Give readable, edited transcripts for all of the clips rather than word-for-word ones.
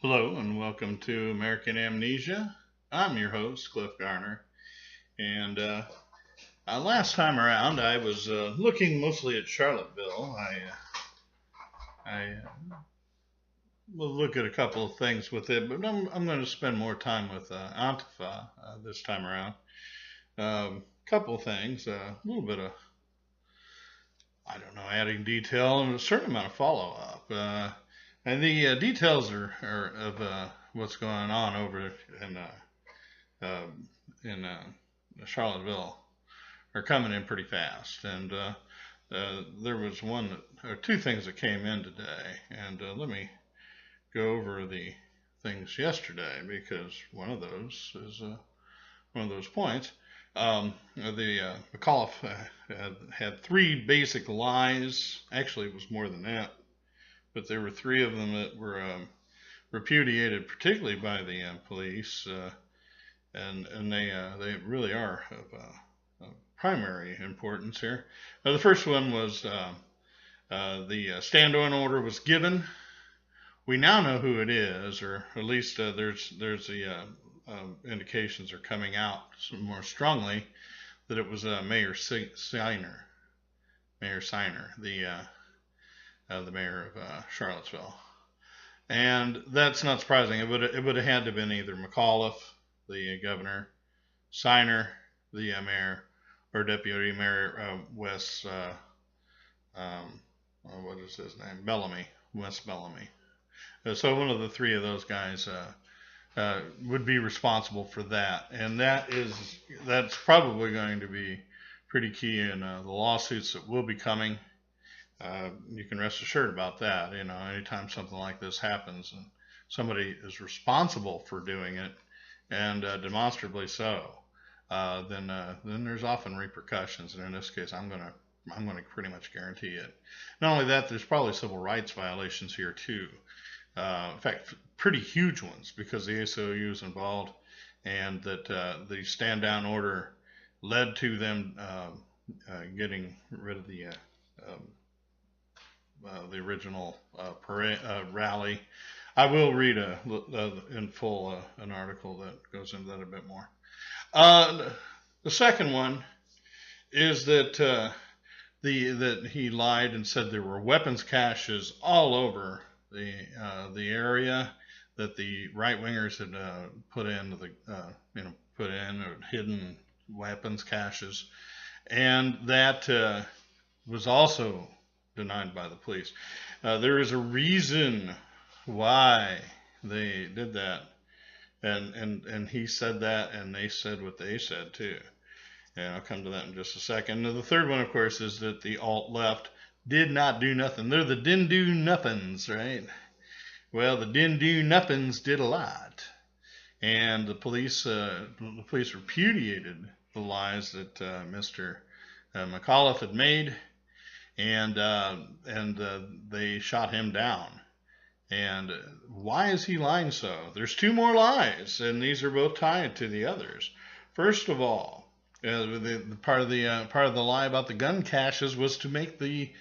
Hello and welcome to American Amnesia. I'm your host, Cliff Garner. And last time around, I was looking mostly at Charlottesville. I will look at a couple of things with it, but I'm going to spend more time with Antifa this time around. Couple of things, a little bit of, I don't know, adding detail and a certain amount of follow up. And the details are of what's going on over uh, in Charlottesville are coming in pretty fast. And there was two things that came in today. And let me go over the things yesterday because one of those is one of those points. The McAuliffe had three basic lies. Actually, it was more than that, but there were three of them that were repudiated, particularly by the police, and they really are of primary importance here. The first one was the stand-on order was given. We now know who it is, or at least there's the indications are coming out more strongly that it was Mayor Signer, the mayor of Charlottesville. And that's not surprising. It would have had to have been either McAuliffe, the governor, Signer, the mayor, or Deputy Mayor Wes, what is his name? Bellamy, Wes Bellamy. So one of the three of those guys would be responsible for that, and that's probably going to be pretty key in the lawsuits that will be coming. You can rest assured about that. You know, anytime something like this happens and somebody is responsible for doing it, and demonstrably so, then there's often repercussions. And in this case, I'm gonna pretty much guarantee it. Not only that, there's probably civil rights violations here too. In fact, pretty huge ones because the ACLU is involved, and that the stand down order led to them getting rid of the original rally. I will read in full an article that goes into that a bit more. The second one is that that he lied and said there were weapons caches all over the area that the right wingers had put in or hidden weapons caches, and that was also denied by the police. There is a reason why they did that, and he said that, and they said what they said too. And I'll come to that in just a second. And the third one, of course, is that the alt-left did not do nothing. They're the didn't do nothings, right? Well, the didn't do nothings did a lot, and the police repudiated the lies that Mr. McAuliffe had made, and they shot him down. And why is he lying so? There's two more lies, and these are both tied to the others. First of all, the part of the lie about the gun caches was to make the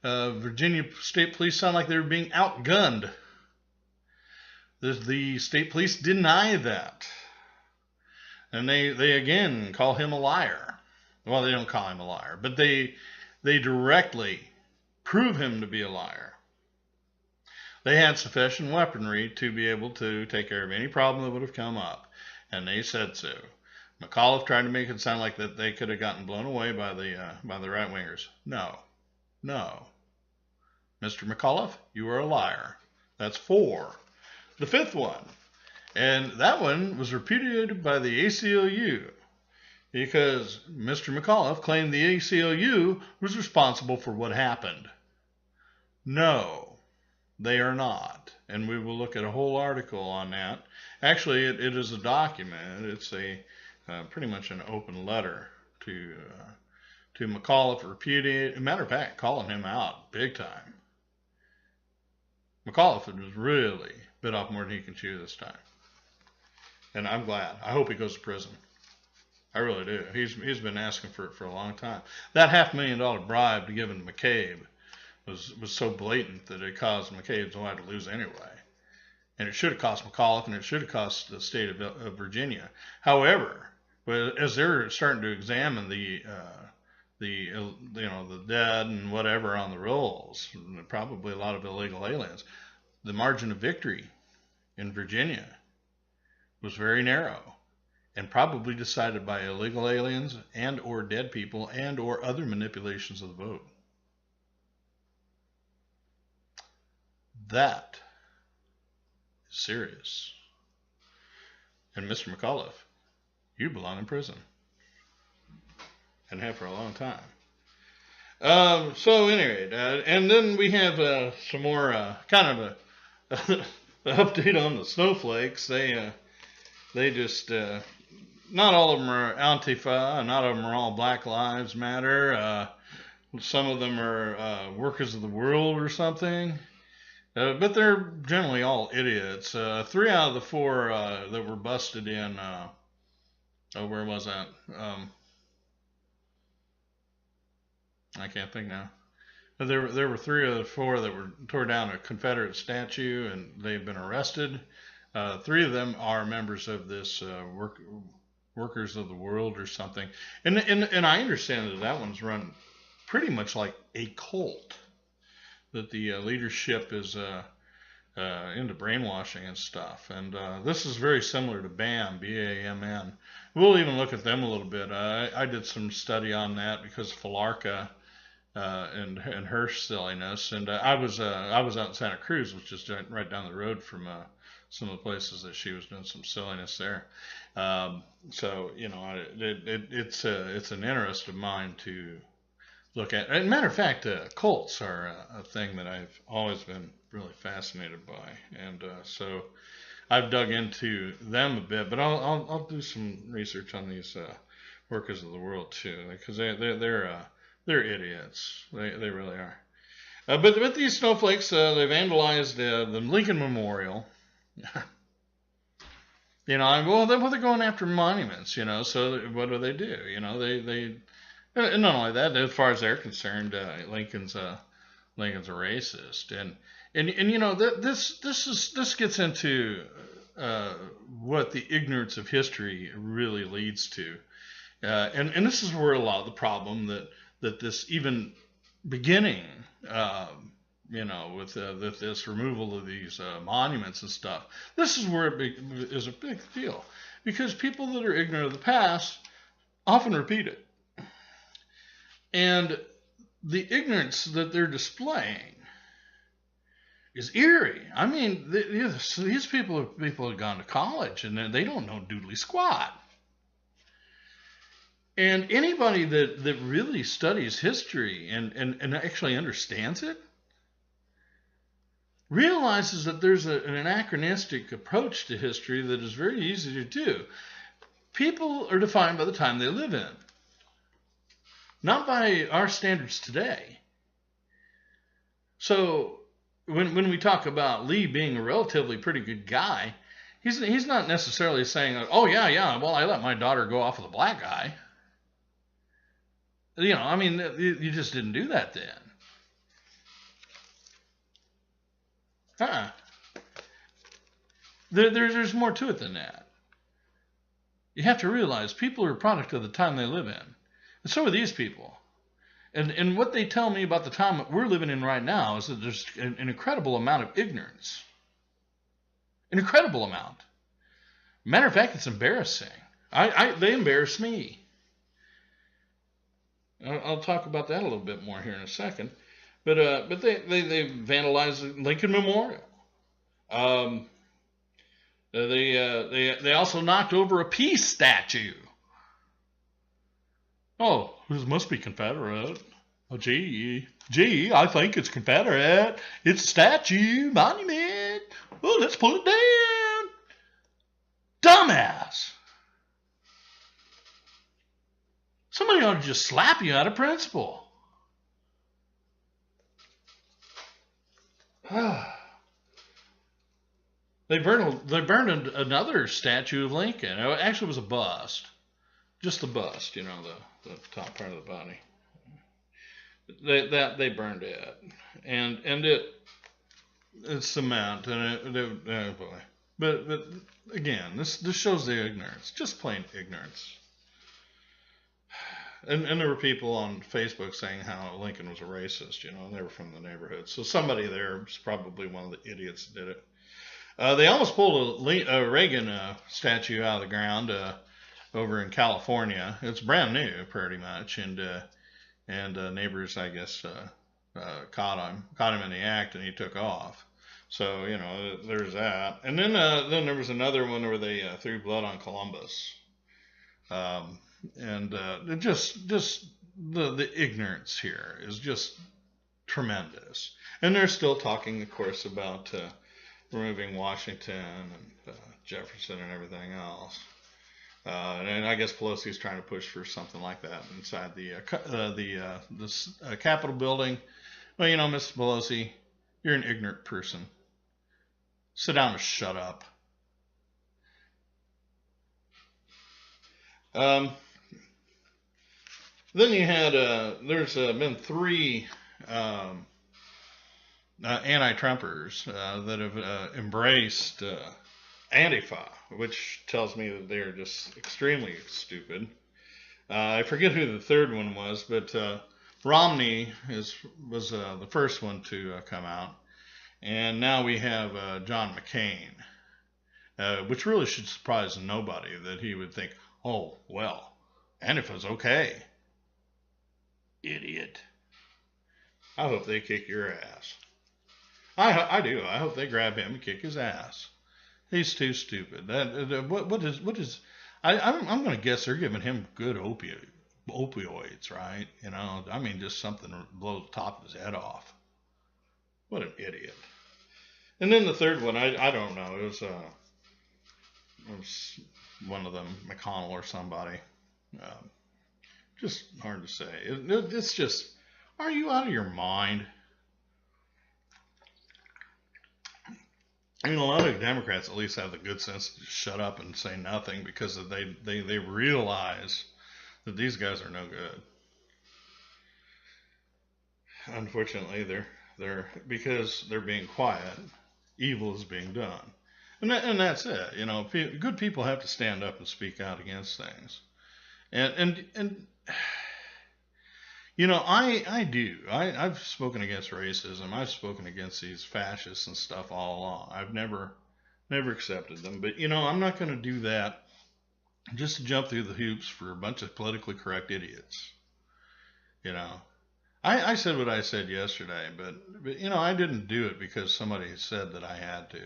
Virginia State Police sound like they were being outgunned. The state police deny that, and they again call him a liar. Well, they don't call him a liar, but they directly prove him to be a liar. They had sufficient weaponry to be able to take care of any problem that would have come up, and they said so. McAuliffe tried to make it sound like that they could have gotten blown away by the right wingers. No. Mr. McAuliffe, you are a liar. That's 4. The fifth one, and that one was repudiated by the ACLU because Mr. McAuliffe claimed the ACLU was responsible for what happened. No, they are not, and we will look at a whole article on that. Actually, it is a document. It's pretty much an open letter to McAuliffe, repudiate. As a matter of fact, calling him out big time. McAuliffe was really bit off more than he can chew this time, and I'm glad. I hope he goes to prison. I really do. He's been asking for it for a long time. That $500,000 bribe given to McCabe was so blatant that it caused McCabe's wife to lose anyway. And it should have cost McAuliffe, and it should have cost the state of Virginia. However, as they're starting to examine the dead and whatever on the rolls, probably a lot of illegal aliens, the margin of victory in Virginia was very narrow, and probably decided by illegal aliens and or dead people and or other manipulations of the vote. That is serious. And Mr. McAuliffe, you belong in prison, and have for a long time. So anyway, and then we have some more kind of a update on the snowflakes. They just not all of them are Antifa, not all of them are all Black Lives Matter. Some of them are workers of the world or something. But they're generally all idiots. 3 out of the 4 that were busted in, where was that? I can't think now. But there were 3 of the 4 that were tore down a Confederate statue, and they've been arrested. 3 of them are members of this workers of the world or something. And I understand that one's run pretty much like a cult. That the leadership is into brainwashing and stuff. And this is very similar to BAM, B-A-M-N. We'll even look at them a little bit. I did some study on that because of Falarca and her silliness. And I was out in Santa Cruz, which is right down the road from some of the places that she was doing some silliness there. So, it's an interest of mine to look at. As a matter of fact, cults are a thing that I've always been really fascinated by, and so I've dug into them a bit. But I'll do some research on these workers of the world too, because they're idiots. They really are. But these snowflakes, they vandalized the Lincoln Memorial. Well, they're going after monuments. So what do? They and not only that, as far as they're concerned, Lincoln's a racist, and this gets into what the ignorance of history really leads to, and this is where a lot of the problem that this even beginning, with this removal of these monuments and stuff, this is where it is a big deal, because people that are ignorant of the past often repeat it. And the ignorance that they're displaying is eerie. I mean, these people have gone to college and they don't know doodly squat. And anybody that really studies history and actually understands it realizes that there's an anachronistic approach to history that is very easy to do. People are defined by the time they live in. Not by our standards today. So when we talk about Lee being a relatively pretty good guy, he's not necessarily saying, oh yeah, well, I let my daughter go off with a black guy. You just didn't do that then. There's more to it than that. You have to realize people are a product of the time they live in. And so are these people. And what they tell me about the time that we're living in right now is that there's an incredible amount of ignorance. An incredible amount. Matter of fact, it's embarrassing. They embarrass me. I'll talk about that a little bit more here in a second. But they vandalized the Lincoln Memorial. They also knocked over a peace statue. Oh, this must be Confederate. Oh, gee, I think it's Confederate. It's a statue, monument. Oh, let's pull it down. Dumbass. Somebody ought to just slap you out of principle. They burned another statue of Lincoln. It actually was a bust. Just the bust, the top part of the body. They burned it, and it it's cement, and boy. But again, this shows the ignorance, just plain ignorance. And there were people on Facebook saying how Lincoln was a racist, and they were from the neighborhood. So somebody there was probably one of the idiots that did it. They almost pulled a Reagan statue out of the ground over in California. It's brand new, pretty much, and neighbors, I guess, caught him in the act, and he took off. So there's that. And then there was another one where they threw blood on Columbus. And just the ignorance here is just tremendous. And they're still talking, of course, about removing Washington and Jefferson and everything else. And I guess Pelosi's trying to push for something like that inside the Capitol building. Well, Mr. Pelosi, you're an ignorant person. Sit down and shut up. Then you had, there's been 3 anti-Trumpers that have embraced Antifa, which tells me that they're just extremely stupid. I forget who the third one was, but Romney was the first one to come out. And now we have John McCain, which really should surprise nobody that he would think, oh, well, Antifa's okay. Idiot. I hope they kick your ass. I do. I hope they grab him and kick his ass. He's too stupid. What is? I'm going to guess they're giving him good opioids, right? Just something to blow the top of his head off. What an idiot. And then the third one, I don't know. It was one of them, McConnell or somebody. Just hard to say. It's just, are you out of your mind? A lot of Democrats at least have the good sense to shut up and say nothing because they realize that these guys are no good. Unfortunately, they're because they're being quiet, evil is being done, and that's it. Good people have to stand up and speak out against things, and I do. I've spoken against racism. I've spoken against these fascists and stuff all along. I've never accepted them. But, I'm not going to do that just to jump through the hoops for a bunch of politically correct idiots. I said what I said yesterday, but I didn't do it because somebody said that I had to.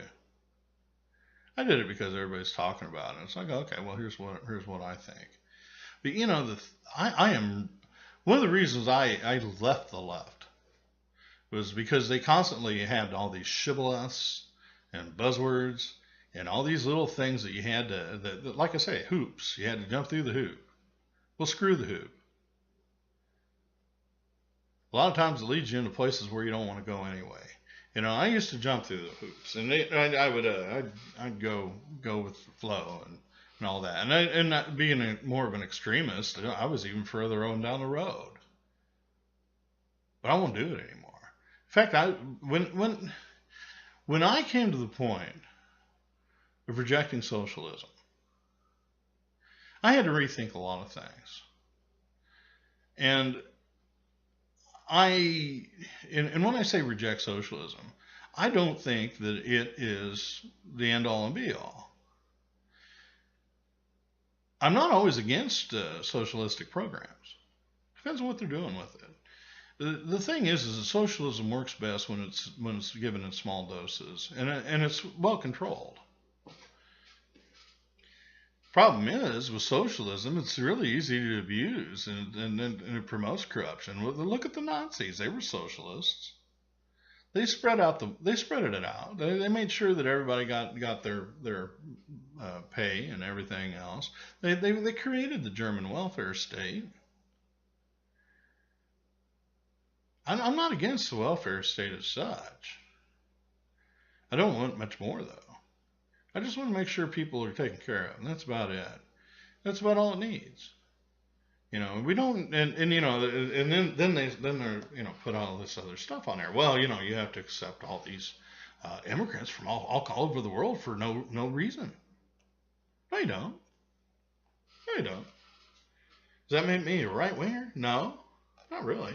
I did it because everybody's talking about it. It's like, okay, well, here's what I think. But, I am... One of the reasons I left the left was because they constantly had all these shibboleths and buzzwords and all these little things that you had to, like I say, hoops. You had to jump through the hoop. Well, screw the hoop. A lot of times it leads you into places where you don't want to go anyway. I used to jump through the hoops, and I'd go with the flow and all that. And not being more of an extremist, I was even further on down the road. But I won't do it anymore. In fact, when I came to the point of rejecting socialism, I had to rethink a lot of things. And when I say reject socialism, I don't think that it is the end all and be all. I'm not always against socialistic programs. Depends on what they're doing with it. The thing is that socialism works best when it's given in small doses and it's well controlled. Problem is with socialism, it's really easy to abuse and it promotes corruption. Look at the Nazis; they were socialists. They spread it out. They made sure that everybody got their pay and everything else. They created the German welfare state. I'm not against the welfare state as such. I don't want much more though. I just want to make sure people are taken care of, and that's about it. That's about all it needs. We don't, and then they're put all this other stuff on there. Well, you have to accept all immigrants from all over the world for no reason. No, you don't. No, you don't. Does that make me a right winger? No, not really.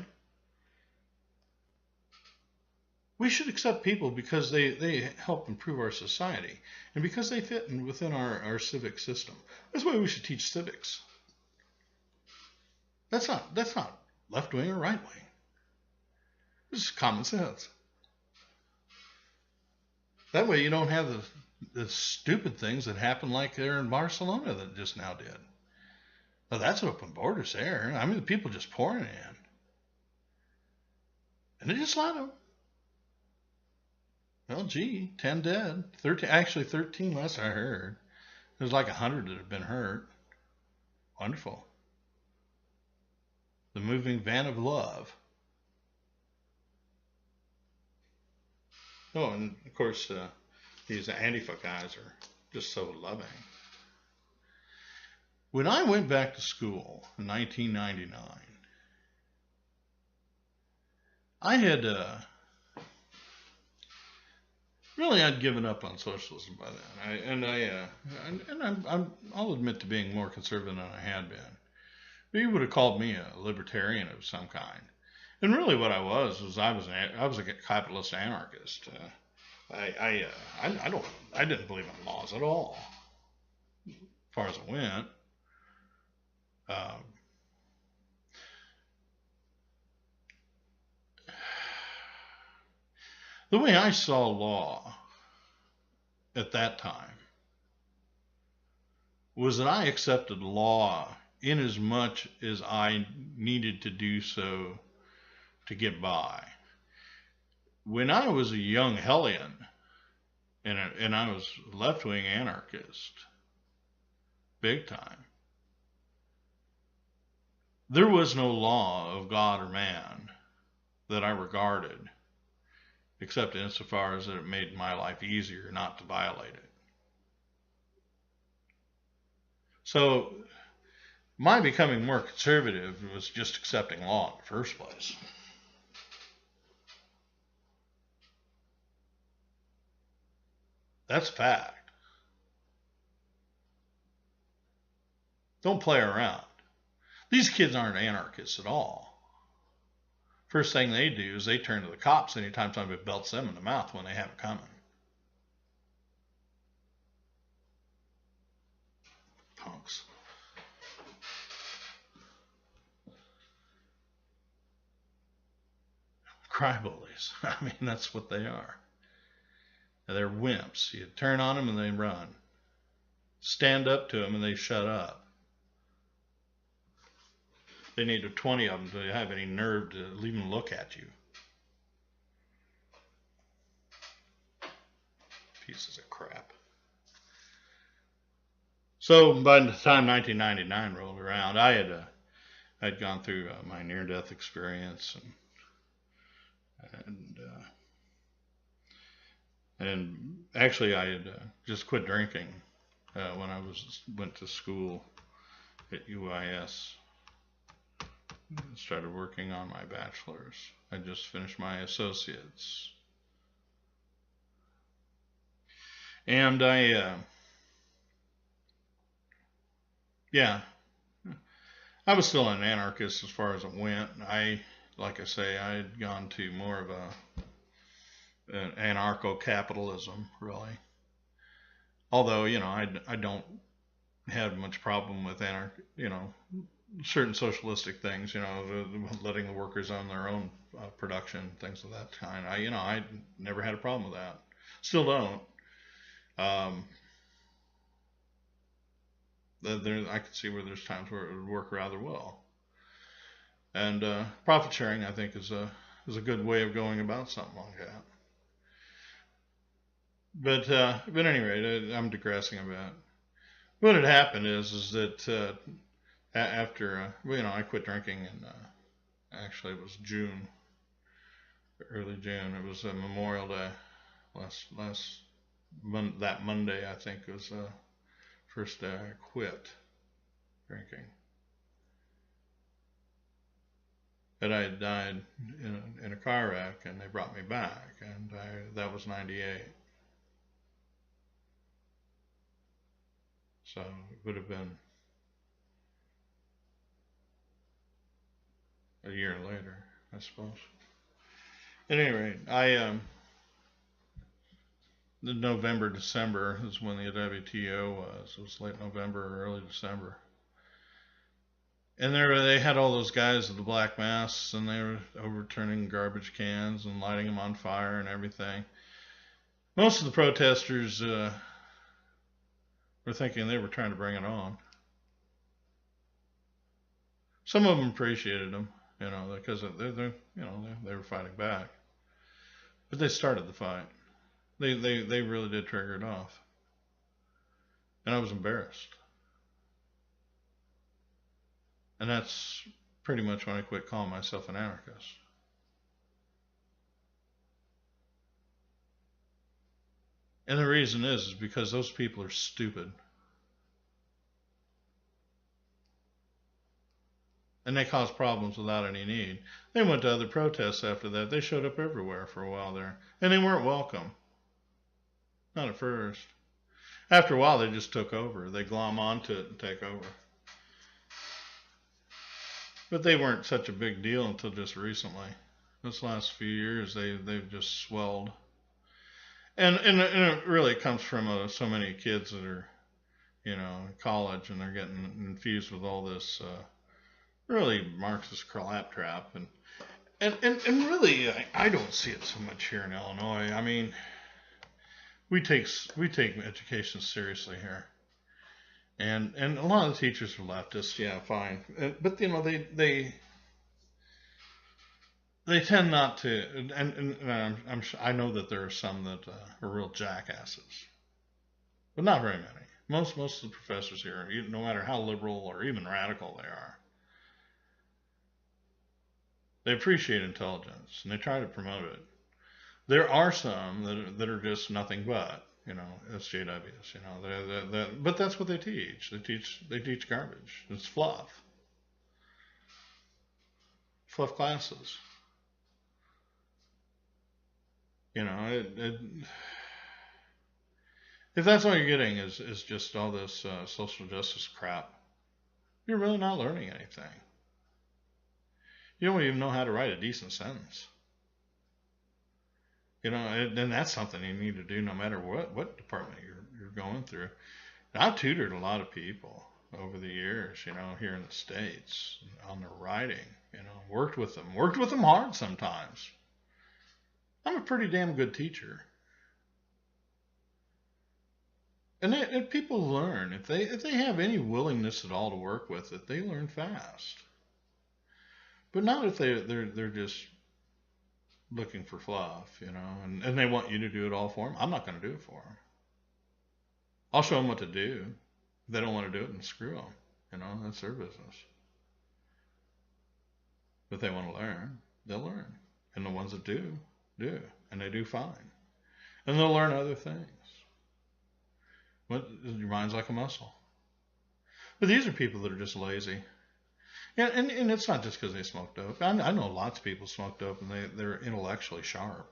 We should accept people because they help improve our society and because they fit within our civic system. That's why we should teach civics. That's not left wing or right wing. This is common sense. That way you don't have the stupid things that happened like there in Barcelona that just now did. Well, that's open borders there. I mean, the people just pouring in. And they just let them. Well, gee, 10 dead. 13 last I heard. There's like 100 that have been hurt. Wonderful. The moving van of love. Oh, and of course, these Antifa guys are just so loving. When I went back to school in 1999, I had really I'd given up on socialism by then. I'll admit to being more conservative than I had been. But you would have called me a libertarian of some kind. And really, what I was I was a capitalist anarchist. I didn't believe in laws at all, as far as it went. The way I saw law at that time was that I accepted law in as much as I needed to do so to get by. When I was a young hellion and I was left-wing anarchist, big time, there was no law of God or man that I regarded, except insofar as it made my life easier not to violate it. So my becoming more conservative was just accepting law in the first place. That's fact. Don't play around. These kids aren't anarchists at all. First thing they do is they turn to the cops anytime somebody belts them in the mouth when they have it coming. Punks. Crybabies. I mean, that's what they are. They're wimps. You turn on them and they run. Stand up to them and they shut up. They need 20 of them to have any nerve to even look at you. Pieces of crap. So by the time 1999 rolled around, I'd gone through my near-death experience, and actually I had just quit drinking when I went to school at UIS. Started working on my bachelor's. I just finished my associates. And I was still an anarchist as far as it went. Like I say, I had gone to more of an anarcho-capitalism, really. Although, I don't have much problem with certain socialistic things, letting the workers own their own production, things of that kind. I never had a problem with that. Still don't. I can see where there's times where it would work rather well. And profit sharing, I think, is a good way of going about something like that. But at any rate, I'm digressing a bit. What had happened is that after I quit drinking, and actually it was early June. It was a Memorial Day. That Monday, I think, was the first day I quit drinking. that I had died in a car wreck, and they brought me back, and that was 98. So it would have been a year later, I suppose. At any rate, the November, December is when the WTO was. It was late November or early December. And they had all those guys with the black masks, and they were overturning garbage cans and lighting them on fire and everything. Most of the protesters were thinking they were trying to bring it on. Some of them appreciated them, because they were fighting back. But they started the fight. They really did trigger it off. And I was embarrassed. And that's pretty much when I quit calling myself an anarchist. And the reason is because those people are stupid. And they cause problems without any need. They went to other protests after that. They showed up everywhere for a while there. And they weren't welcome. Not at first. After a while, they just took over. They glom onto it and take over. But they weren't such a big deal until just recently. This last few years, they've just swelled. And it really comes from so many kids that are, in college, and they're getting infused with all this really Marxist claptrap. And really, I don't see it so much here in Illinois. I mean, we take education seriously here. And a lot of the teachers are leftists, yeah, fine. But, they tend not to, and I know that there are some that are real jackasses. But not very many. Most of the professors here, no matter how liberal or even radical they are, they appreciate intelligence, and they try to promote it. There are some that are just nothing but, SJWs, but that's what they teach. They teach garbage. It's fluff. Fluff classes. If that's all you're getting is just all this social justice crap, you're really not learning anything. You don't even know how to write a decent sentence. And that's something you need to do no matter what department you're going through. And I've tutored a lot of people over the years, here in the States on their writing, worked with them hard sometimes. I'm a pretty damn good teacher. And people learn. If they have any willingness at all to work with it, they learn fast. But not if they're just looking for fluff, and they want you to do it all for them. I'm not going to do it for them. I'll show them what to do. If they don't want to do it, then screw them. That's their business. But if they want to learn, they'll learn. And the ones that do, and they do fine. And they'll learn other things. Your mind's like a muscle. But these are people that are just lazy. Yeah, and it's not just because they smoke dope. I know lots of people smoke dope, and they're intellectually sharp.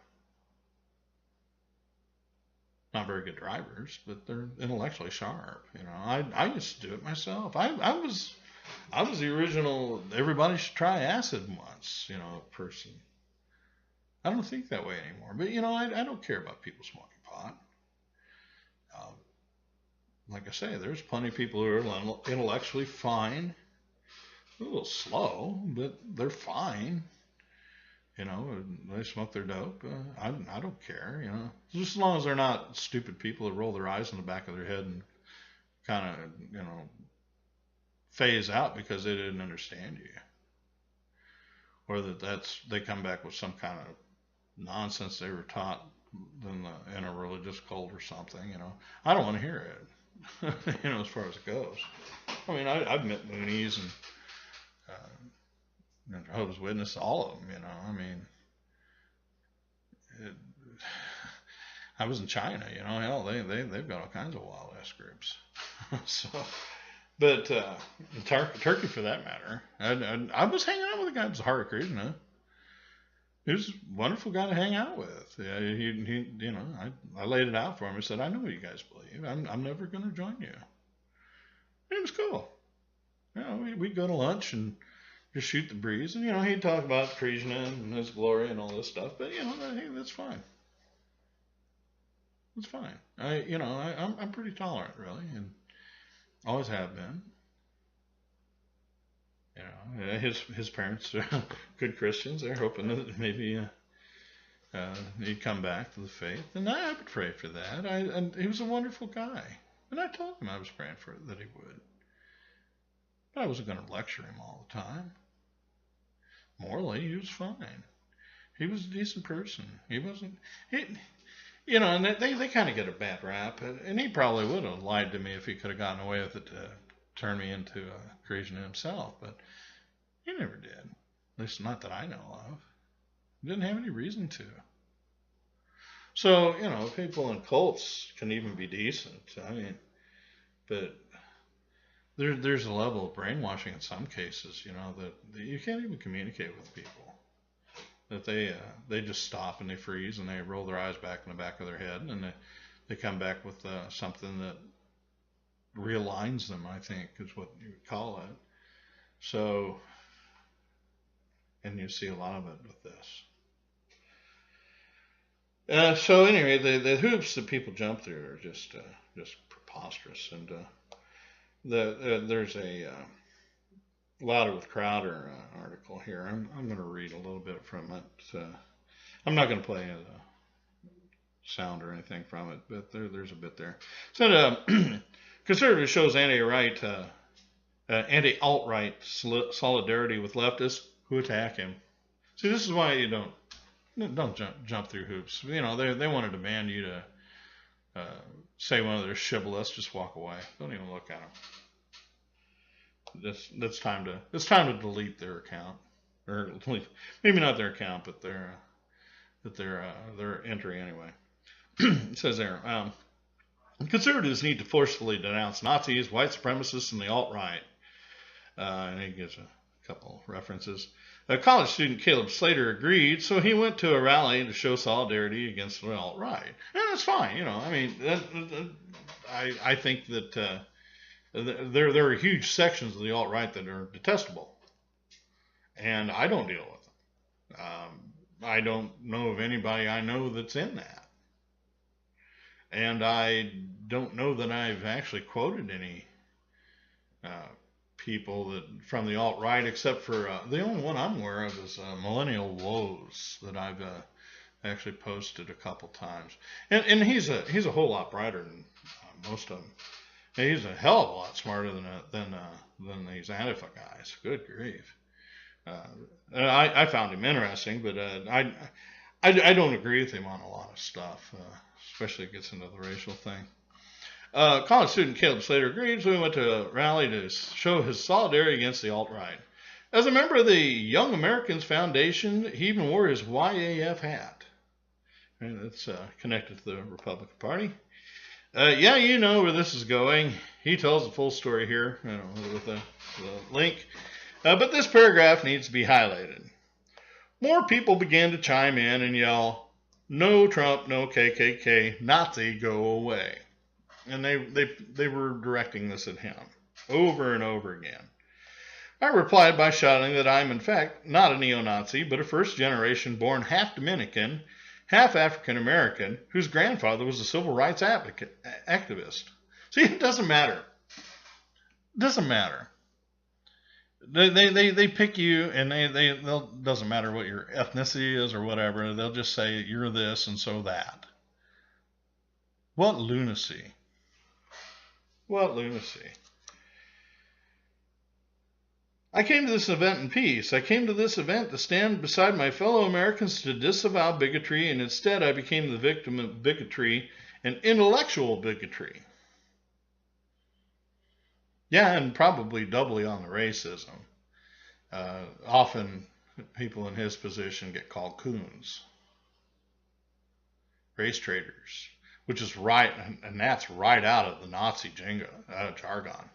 Not very good drivers, but they're intellectually sharp. I used to do it myself. I was the original everybody should try acid once, person. I don't think that way anymore. But I don't care about people smoking pot. Like I say, there's plenty of people who are intellectually fine. A little slow, but they're fine. They smoke their dope. I don't care. Just as long as they're not stupid people that roll their eyes in the back of their head and kind of, phase out because they didn't understand you, or they come back with some kind of nonsense they were taught in a religious cult or something. I don't want to hear it. As far as it goes. I mean, I've met loonies and Jehovah's Witnesses, all of them. I mean, I was in China. Hell, they've got all kinds of wild ass groups. So, But Turkey, for that matter, I was hanging out with a guy who was a hard Krishna. He was a wonderful guy to hang out with. Yeah, he you know, I laid it out for him. I said, I know what you guys believe. I'm never going to join you. And it was cool. You know, we'd go to lunch and just shoot the breeze. And, you know, he'd talk about Krishna and his glory and all this stuff. But, you know, hey, that's fine. It's fine. I'm pretty tolerant, really, and always have been. You know, his parents are good Christians. They're hoping that maybe he'd come back to the faith, and I would pray for that. And he was a wonderful guy, and I told him I was praying for that he would. But I wasn't going to lecture him all the time. Morally, he was fine. He was a decent person. He wasn't. You know, and they kind of get a bad rap, and he probably would have lied to me if he could have gotten away with it to turn me into a Christian himself, but he never did. At least not that I know of. He didn't have any reason to. So, you know, people in cults can even be decent. I mean, but there's a level of brainwashing in some cases, you know, that you can't even communicate with people. That they just stop and they freeze and they roll their eyes back in the back of their head, and they come back with something that realigns them, I think is what you would call it. So, and you see a lot of it with this. So anyway, the hoops that people jump through are just preposterous, and there's a Louder with Crowder article here. I'm going to read a little bit from it. I'm not going to play the sound or anything from it, but there's a bit there. So conservative shows anti-alt-right solidarity with leftists who attack him. See, this is why you don't jump through hoops. You know, they want to demand you to say one of their shibboleths, just walk away. Don't even look at them. It's time to delete their account, or maybe not their account, but their entry anyway. It says there, conservatives need to forcefully denounce Nazis, white supremacists, and the alt-right. And he gives a couple references. A college student, Caleb Slater, agreed, so he went to a rally to show solidarity against the alt-right. And that's fine, you know. I mean, I think that there are huge sections of the alt-right that are detestable, and I don't deal with them. I don't know of anybody I know that's in that, and I don't know that I've actually quoted any people that from the alt-right, except for the only one I'm aware of is Millennial Woes that I've actually posted a couple times, and he's a whole lot brighter than most of them. He's a hell of a lot smarter than these Antifa guys. Good grief! I found him interesting, but I don't agree with him on a lot of stuff, especially it gets into the racial thing. College student Caleb Slater agreed, so he went to a rally to show his solidarity against the alt-right. As a member of the Young Americans Foundation, he even wore his YAF hat. And that's connected to the Republican Party. Yeah, you know where this is going. He tells the full story here, you know, with the link. But this paragraph needs to be highlighted. More people began to chime in and yell, "No Trump, no KKK, Nazi, go away." And they were directing this at him over and over again. I replied by shouting that I'm in fact not a neo-Nazi, but a first-generation born half Dominican, half African American, whose grandfather was a civil rights activist. See, it doesn't matter. It doesn't matter. They pick you, and they'll doesn't matter what your ethnicity is or whatever. They'll just say you're this and so that. What lunacy! What lunacy! I came to this event in peace. I came to this event to stand beside my fellow Americans to disavow bigotry, and instead I became the victim of bigotry and intellectual bigotry. Yeah, and probably doubly on the racism. Often people in his position get called coons, race traitors, which is right, and that's right out of the Nazi jargon.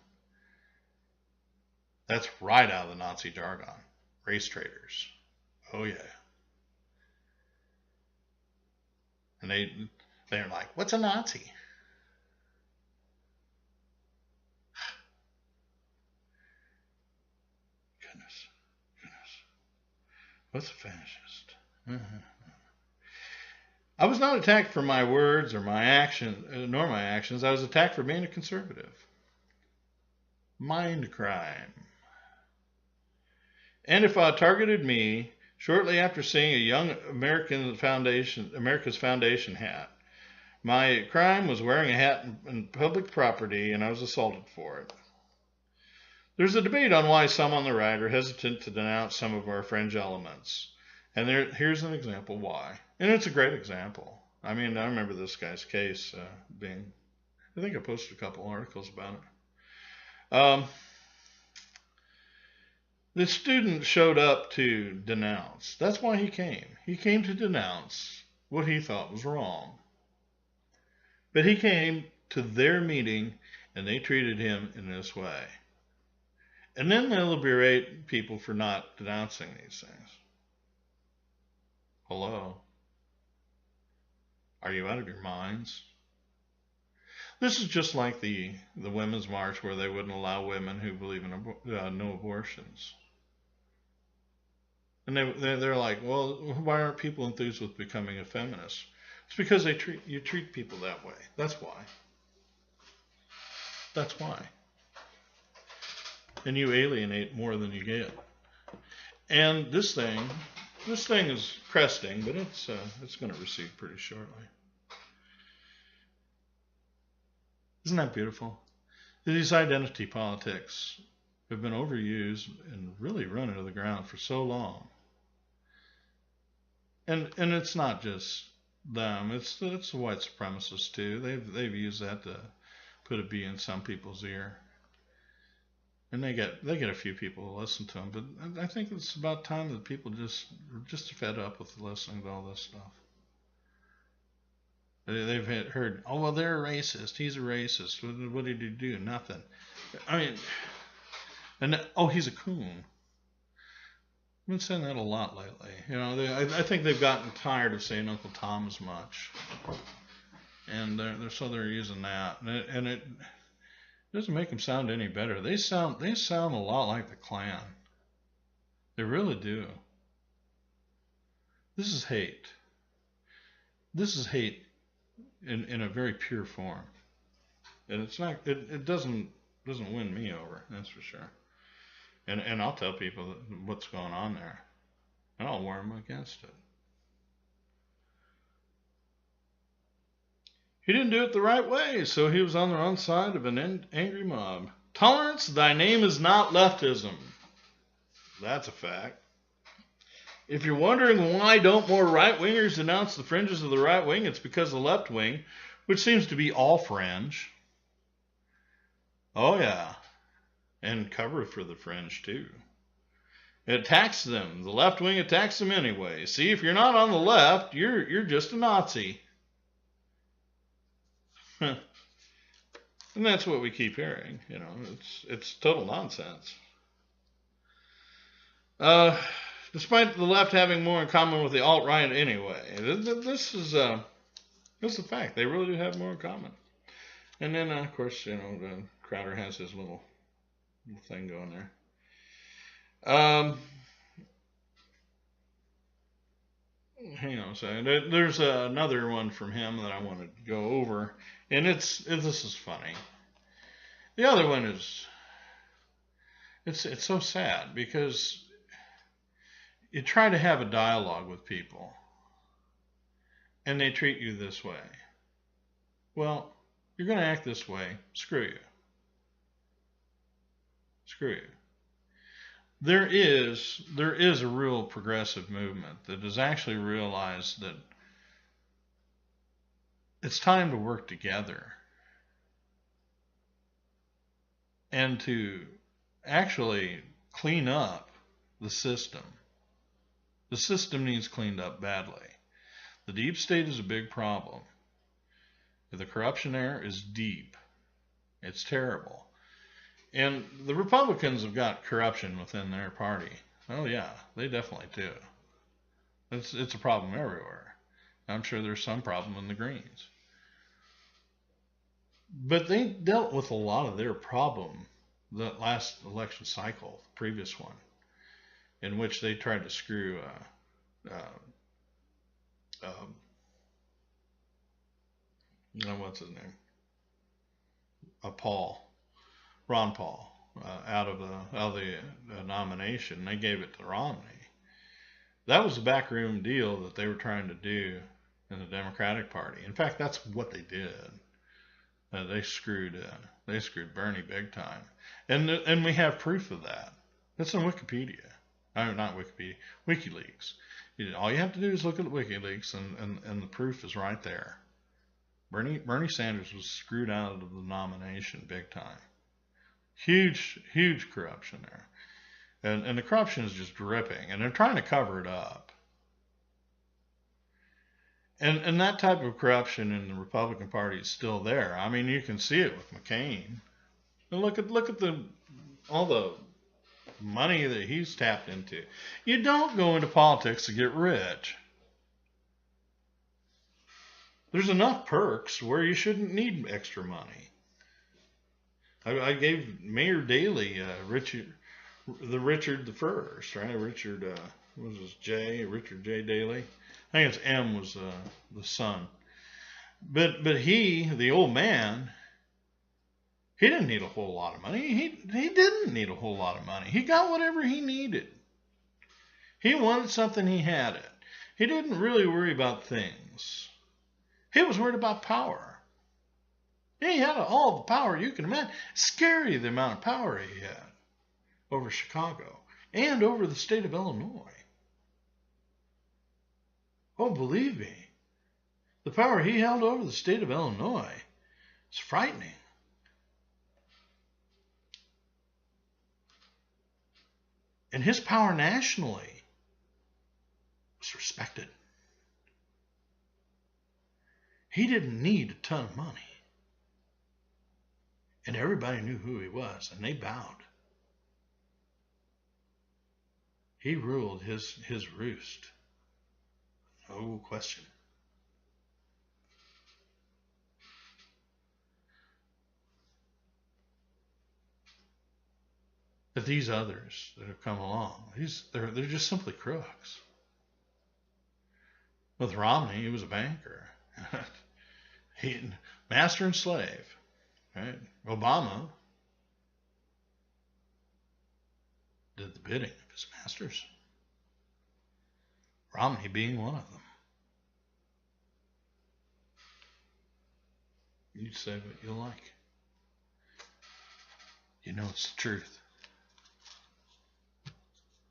That's right out of the Nazi jargon. Race traitors. Oh yeah. And they're like, what's a Nazi? Goodness. What's a fascist? I was not attacked for my words or my action, nor my actions. I was attacked for being a conservative. Mind crime. Antifa targeted me shortly after seeing a young America's Foundation hat. My crime was wearing a hat in public property, and I was assaulted for it. There's a debate on why some on the right are hesitant to denounce some of our fringe elements. And here's an example why. And it's a great example. I mean, I remember this guy's case being, I think I posted a couple articles about it. The student showed up to denounce. That's why he came. He came to denounce what he thought was wrong. But he came to their meeting and they treated him in this way. And then they'll berate people for not denouncing these things. Hello? Are you out of your minds? This is just like the Women's March where they wouldn't allow women who believe in no abortions. And they're like, well, why aren't people enthused with becoming a feminist? It's because you treat people that way. That's why. That's why. And you alienate more than you get. And this thing is cresting, but it's going to recede pretty shortly. Isn't that beautiful? These identity politics have been overused and really run into the ground for so long. And it's not just them; it's the white supremacists too. They've used that to put a bee in some people's ear. And they get a few people to listen to them, but I think it's about time that people are just fed up with listening to all this stuff. They've heard, oh well, they're a racist. He's a racist. What did he do? Nothing. I mean, he's a coon. I've been saying that a lot lately. You know, I think they've gotten tired of saying Uncle Tom as much, and they're using that, and it doesn't make them sound any better. They sound a lot like the Klan. They really do. This is hate. This is hate in a very pure form, and it's not. It doesn't win me over. That's for sure. And I'll tell people what's going on there, and I'll warn them against it. He didn't do it the right way, so he was on the wrong side of an angry mob. Tolerance, thy name is not leftism. That's a fact. If you're wondering why don't more right-wingers denounce the fringes of the right wing, it's because the left wing, which seems to be all fringe. Oh yeah. And cover for the fringe too. It attacks them. The left wing attacks them anyway. See, if you're not on the left, you're just a Nazi. And that's what we keep hearing. You know, it's total nonsense. Despite the left having more in common with the alt-right anyway, this is a fact. They really do have more in common. And then, of course, you know, Crowder has his little thing going there. Hang on a second. There's another one from him that I want to go over, and this is funny. The other one is it's so sad because you try to have a dialogue with people, and they treat you this way. Well, you're going to act this way. Screw you. Screw you. There is a real progressive movement that has actually realized that it's time to work together and to actually clean up the system. The system needs cleaned up badly. The deep state is a big problem. The corruption there is deep. It's terrible. And the Republicans have got corruption within their party. Oh yeah, they definitely do. It's a problem everywhere. I'm sure there's some problem in the Greens. But they dealt with a lot of their problem the last election cycle, the previous one, in which they tried to screw what's his name? Ron Paul, out of the nomination. They gave it to Romney. That was a backroom deal that they were trying to do in the Democratic Party. In fact, that's what they did. They screwed Bernie big time, and we have proof of that. It's on Wikipedia. Not Wikipedia, WikiLeaks. All you have to do is look at WikiLeaks, and the proof is right there. Bernie Sanders was screwed out of the nomination big time. Huge corruption there, and the corruption is just dripping, and they're trying to cover it up. And that type of corruption in the Republican Party is still there. I mean, you can see it with McCain. And look at all the money that he's tapped into. You don't go into politics to get rich. There's enough perks where you shouldn't need extra money. I gave Mayor Daley Richard the First, right? Richard J. Daley. I think it's M was the son. But he, the old man, he didn't need a whole lot of money. He didn't need a whole lot of money. He got whatever he needed. He wanted something, he had it. He didn't really worry about things. He was worried about power. He had all the power you can imagine. Scary the amount of power he had over Chicago and over the state of Illinois. Oh, believe me, the power he held over the state of Illinois is frightening. And his power nationally was respected. He didn't need a ton of money. And everybody knew who he was, and they bowed. He ruled his roost. No question. But these others that have come along, they're just simply crooks. With Romney, he was a banker. Master and slave. Right? Obama did the bidding of his masters. Romney being one of them. You say what you like. You know it's the truth.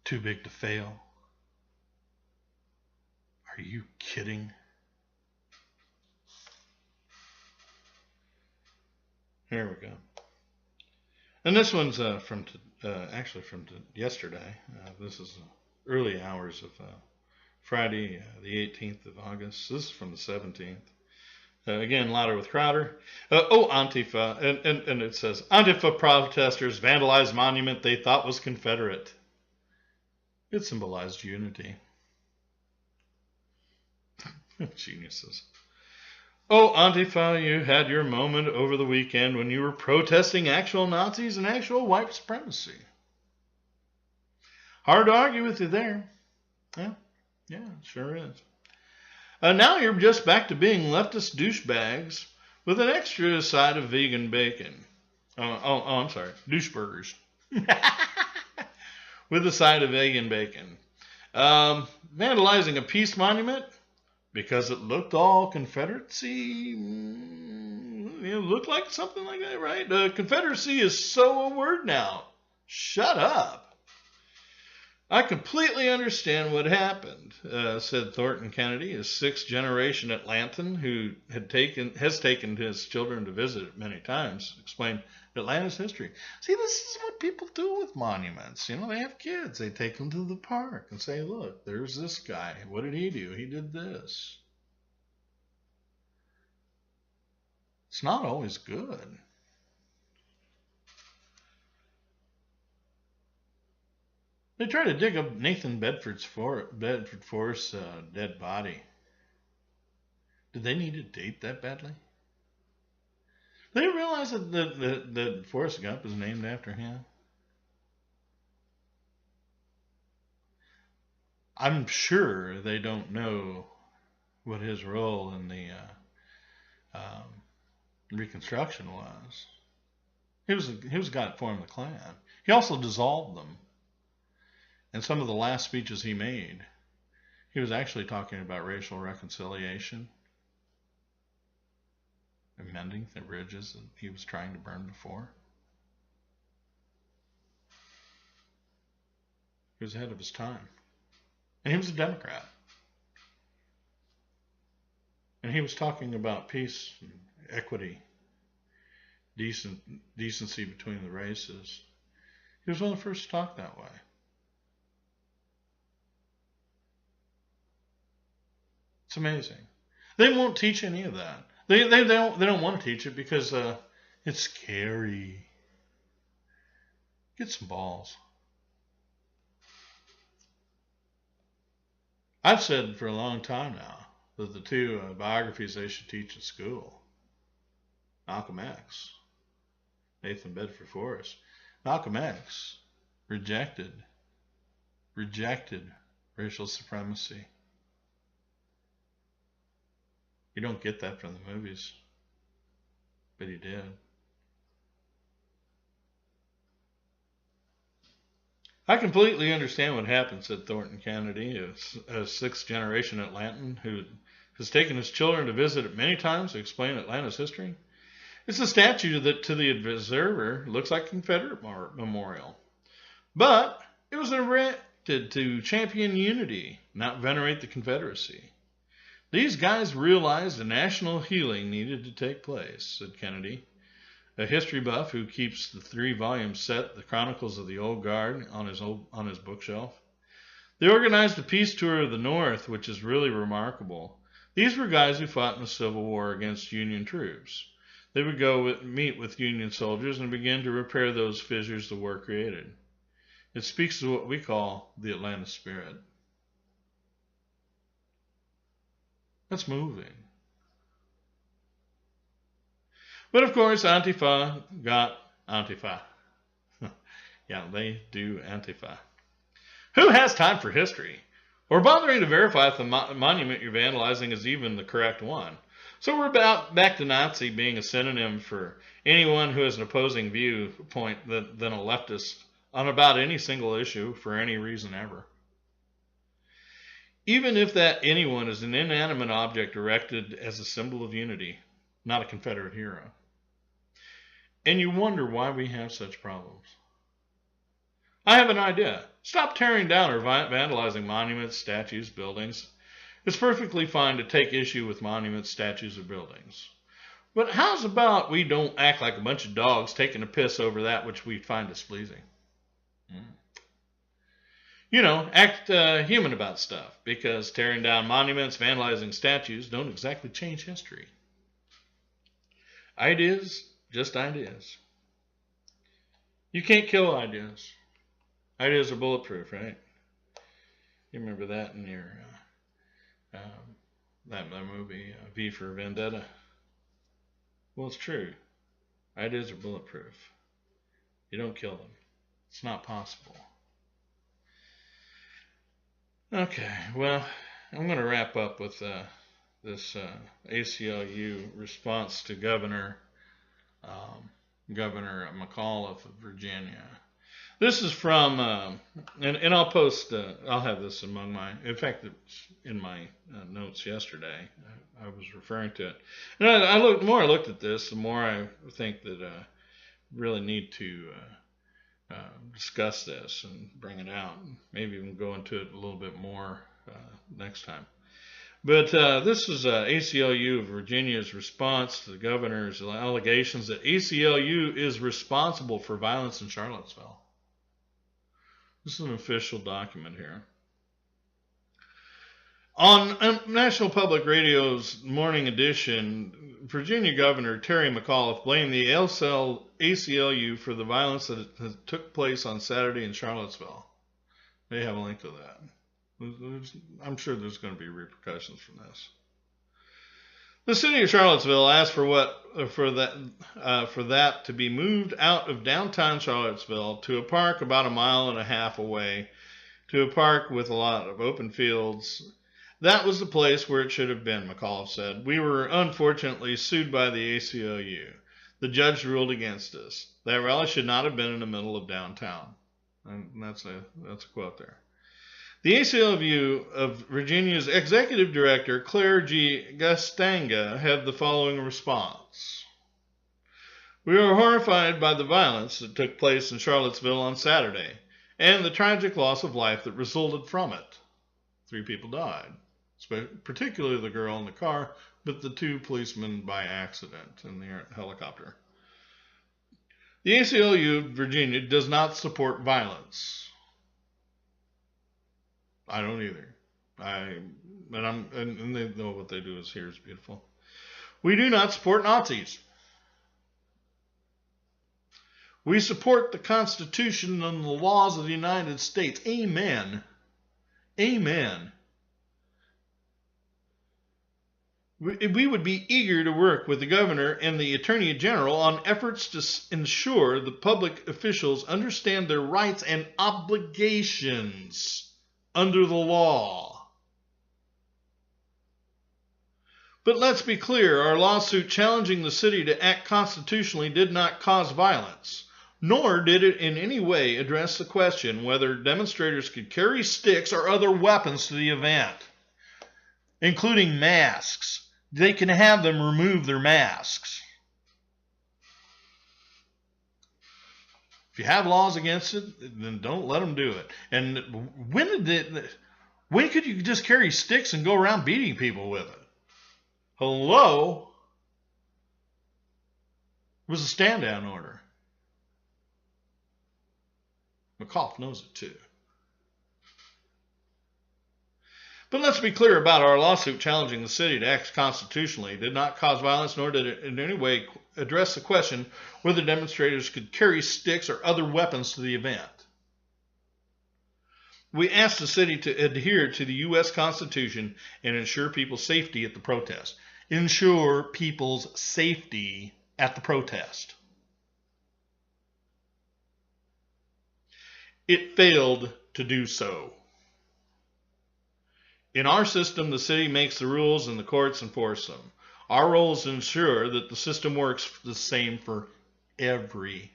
Too big to fail. Are you kidding? Here we go. And this one's from yesterday. This is early hours of Friday, the 18th of August. This is from the 17th. Again, louder with Crowder. Antifa. And it says, Antifa protesters vandalized monument they thought was Confederate. It symbolized unity. Geniuses. Oh, Antifa, you had your moment over the weekend when you were protesting actual Nazis and actual white supremacy. Hard to argue with you there. Yeah, it sure is. Now you're just back to being leftist douchebags with an extra side of vegan bacon. I'm sorry, doucheburgers. With a side of vegan bacon. Vandalizing a peace monument because it looked all Confederacy. It looked like something like that, right? Confederacy is so a word now. Shut up. I completely understand what happened, said Thornton Kennedy, a sixth-generation Atlantan who has taken his children to visit it many times, explained Atlanta's history. See, this is what people do with monuments. You know, they have kids. They take them to the park and say, look, there's this guy. What did he do? He did this. It's not always good. They tried to dig up Nathan Bedford Forrest's dead body. Did they need to date that badly? Did they realize that Forrest Gump is named after him? I'm sure they don't know what his role in the Reconstruction was. He was a guy that formed the Klan. He also dissolved them. And some of the last speeches he made, he was actually talking about racial reconciliation and mending the bridges that he was trying to burn before. He was ahead of his time. And he was a Democrat. And he was talking about peace and equity, decency between the races. He was one of the first to talk that way. It's amazing. They won't teach any of that. They don't want to teach it because it's scary. Get some balls. I've said for a long time now that the two biographies they should teach at school, Malcolm X, Nathan Bedford Forrest. Malcolm X rejected racial supremacy. You don't get that from the movies, but he did. I completely understand what happened, said Thornton Kennedy, a sixth-generation Atlantan who has taken his children to visit it many times to explain Atlanta's history. It's a statue that, to the observer, looks like a Confederate memorial. But it was erected to champion unity, not venerate the Confederacy. These guys realized a national healing needed to take place, said Kennedy, a history buff who keeps the 3-volume set, The Chronicles of the Old Guard, on his bookshelf. They organized a peace tour of the North, which is really remarkable. These were guys who fought in the Civil War against Union troops. They would go meet with Union soldiers and begin to repair those fissures the war created. It speaks to what we call the Atlanta spirit. That's moving. But of course, Antifa got Antifa. Yeah, they do Antifa. Who has time for history? Or bothering to verify if the monument you're vandalizing is even the correct one? So we're back to Nazi being a synonym for anyone who has an opposing viewpoint than a leftist on about any single issue for any reason ever. Even if that anyone is an inanimate object erected as a symbol of unity, not a Confederate hero. And you wonder why we have such problems. I have an idea. Stop tearing down or vandalizing monuments, statues, buildings. It's perfectly fine to take issue with monuments, statues, or buildings. But how's about we don't act like a bunch of dogs taking a piss over that which we find displeasing? You know, act human about stuff, because tearing down monuments, vandalizing statues don't exactly change history. Ideas, just ideas. You can't kill ideas. Ideas are bulletproof, right? You remember that in your that movie V for Vendetta? Well, it's true. Ideas are bulletproof. You don't kill them. It's not possible. Okay, well, I'm going to wrap up with this ACLU response to Governor McAuliffe of Virginia. This is from, and I'll post, I'll have this among my, in fact, it's in my notes yesterday. I was referring to it. And the more I looked at this, the more I think that I really need to discuss this and bring it out. Maybe even go into it a little bit more next time. But this is ACLU of Virginia's response to the governor's allegations that ACLU is responsible for violence in Charlottesville. This is an official document here. On National Public Radio's Morning Edition, Virginia Governor Terry McAuliffe blamed the ACLU for the violence that took place on Saturday in Charlottesville. They have a link to that. I'm sure there's going to be repercussions from this. The city of Charlottesville asked for that to be moved out of downtown Charlottesville to a park about 1.5 miles away, to a park with a lot of open fields. That was the place where it should have been, McAuliffe said. We were unfortunately sued by the ACLU. The judge ruled against us. That rally should not have been in the middle of downtown. And that's a quote there. The ACLU of Virginia's executive director, Claire G. Gastanga, had the following response. We are horrified by the violence that took place in Charlottesville on Saturday and the tragic loss of life that resulted from it. 3 people died, particularly the girl in the car, but the 2 policemen by accident in the helicopter. The ACLU of Virginia does not support violence. I don't either. And they know what they do is here is beautiful. We do not support Nazis. We support the Constitution and the laws of the United States. Amen. Amen. We would be eager to work with the governor and the attorney general on efforts to ensure the public officials understand their rights and obligations under the law. But let's be clear, our lawsuit challenging the city to act constitutionally did not cause violence, nor did it in any way address the question whether demonstrators could carry sticks or other weapons to the event, including masks. They can have them remove their masks. If you have laws against it, then don't let them do it. And when could you just carry sticks and go around beating people with it? Hello? It was a stand-down order. McAuliffe knows it too. But let's be clear about our lawsuit challenging the city to act constitutionally. It did not cause violence, nor did it in any way address the question whether demonstrators could carry sticks or other weapons to the event. We asked the city to adhere to the U.S. Constitution and ensure people's safety at the protest. Ensure people's safety at the protest. It failed to do so. In our system, the city makes the rules and the courts enforce them. Our role is to ensure that the system works the same for everyone.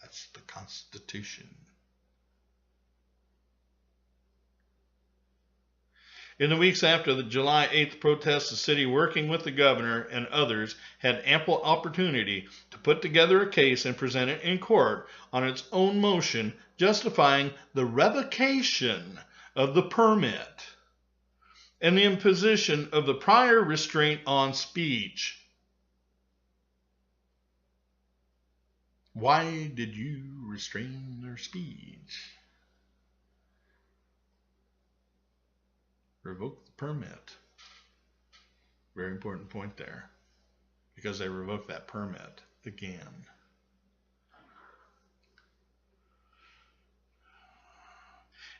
That's the Constitution. In the weeks after the July 8th protests, the city, working with the governor and others, had ample opportunity to put together a case and present it in court on its own motion, justifying the revocation of the permit and the imposition of the prior restraint on speech. Why did you restrain their speech? Revoke the permit. Very important point there. Because they revoked that permit again.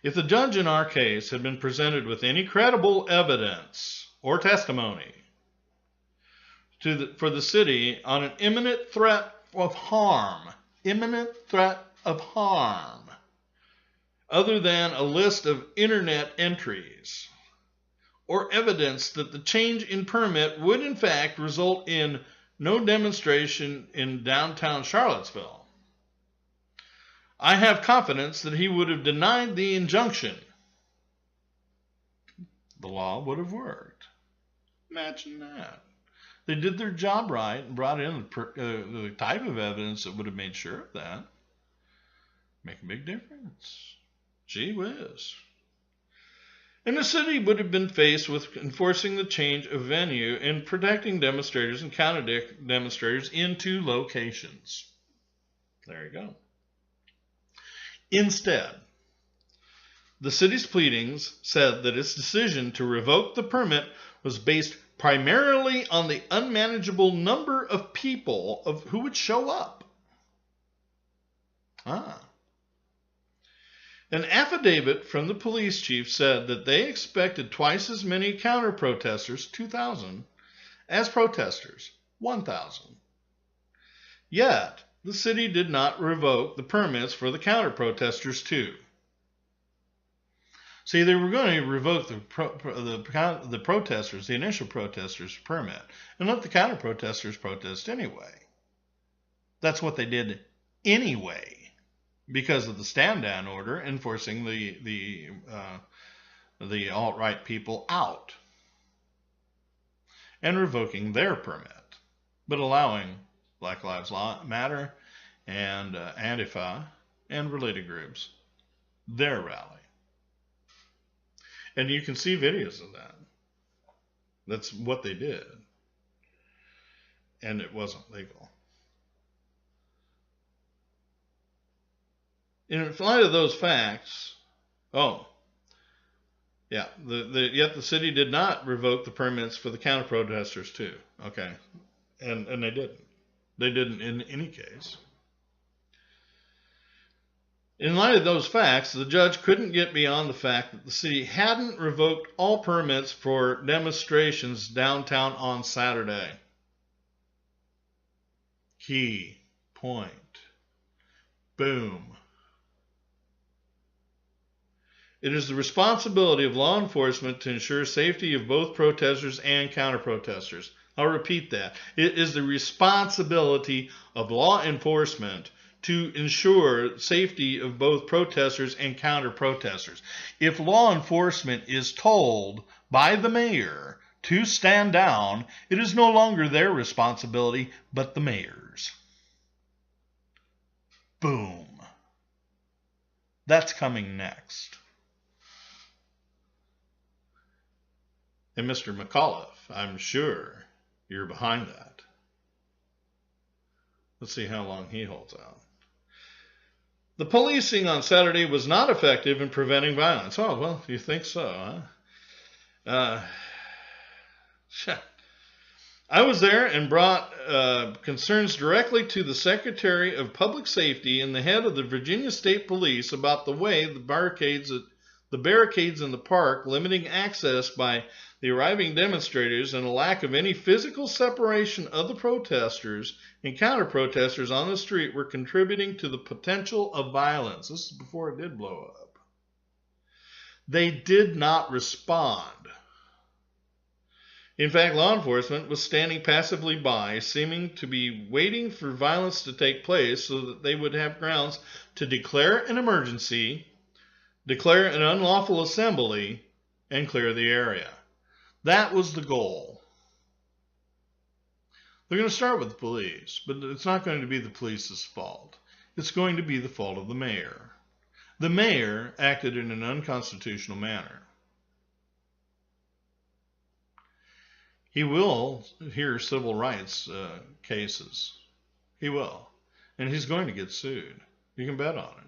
If the judge in our case had been presented with any credible evidence or testimony for the city on an imminent threat of harm, other than a list of internet entries, or evidence that the change in permit would in fact result in no demonstration in downtown Charlottesville, I have confidence that he would have denied the injunction. The law would have worked. Imagine that. They did their job right and brought in the type of evidence that would have made sure of that. Make a big difference. Gee whiz. And the city would have been faced with enforcing the change of venue and protecting demonstrators and counter demonstrators in 2 locations. There you go. Instead, the city's pleadings said that its decision to revoke the permit was based primarily on the unmanageable number of people who would show up. An affidavit from the police chief said that they expected twice as many counter-protesters, 2,000, as protesters, 1,000. Yet, the city did not revoke the permits for the counter-protesters too. See, they were going to revoke the protesters, the initial protesters' permit, and let the counter-protesters protest anyway. That's what they did anyway, because of the stand-down order enforcing the alt-right people out and revoking their permit, but allowing Black Lives Matter and Antifa and related groups their rally. And you can see videos of that. That's what they did. And it wasn't legal. In light of those facts, yet the city did not revoke the permits for the counter-protesters too. Okay. And they didn't. They didn't in any case. In light of those facts, the judge couldn't get beyond the fact that the city hadn't revoked all permits for demonstrations downtown on Saturday. Key point. Boom. It is the responsibility of law enforcement to ensure safety of both protesters and counter-protesters. I'll repeat that. It is the responsibility of law enforcement to ensure safety of both protesters and counter-protesters. If law enforcement is told by the mayor to stand down, it is no longer their responsibility, but the mayor's. Boom. That's coming next. And Mr. McAuliffe, I'm sure you're behind that. Let's see how long he holds out. The policing on Saturday was not effective in preventing violence. Oh, well, you think so, huh? I was there and brought concerns directly to the Secretary of Public Safety and the head of the Virginia State Police about the way the barricades in the park limiting access by the arriving demonstrators and a lack of any physical separation of the protesters and counter-protesters on the street were contributing to the potential of violence. This is before it did blow up. They did not respond. In fact, law enforcement was standing passively by, seeming to be waiting for violence to take place so that they would have grounds to declare an emergency, declare an unlawful assembly, and clear the area. That was the goal. They're going to start with the police, but it's not going to be the police's fault. It's going to be the fault of the mayor. The mayor acted in an unconstitutional manner. He will hear civil rights cases. He will. And he's going to get sued. You can bet on it.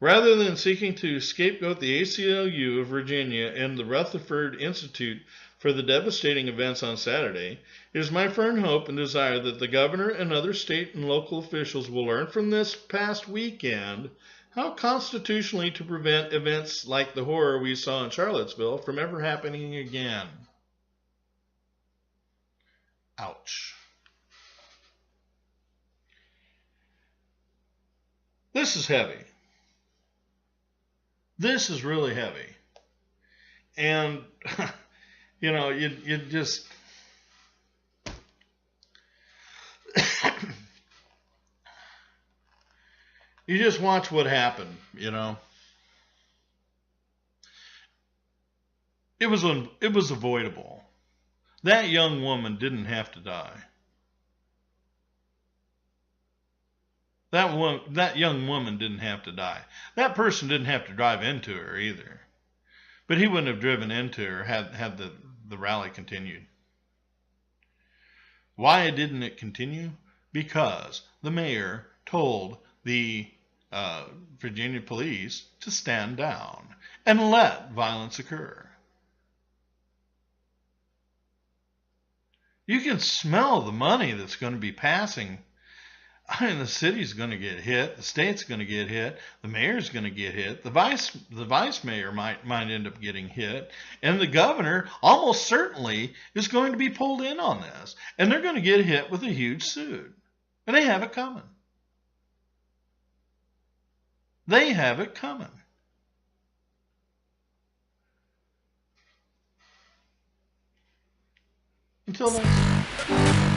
Rather than seeking to scapegoat the ACLU of Virginia and the Rutherford Institute for the devastating events on Saturday, it is my firm hope and desire that the governor and other state and local officials will learn from this past weekend how constitutionally to prevent events like the horror we saw in Charlottesville from ever happening again. Ouch. This is heavy. This is really heavy. And, you know, you just... you just watch what happened, you know. It was avoidable. That young woman didn't have to die. That young woman didn't have to die. That person didn't have to drive into her either. But he wouldn't have driven into her had the rally continued. Why didn't it continue? Because the mayor told the Virginia police to stand down and let violence occur. You can smell the money that's going to be passing I mean, the city's going to get hit. The state's going to get hit. The mayor's going to get hit. The vice mayor might end up getting hit, and the governor almost certainly is going to be pulled in on this, and they're going to get hit with a huge suit, and they have it coming. They have it coming. Until next time.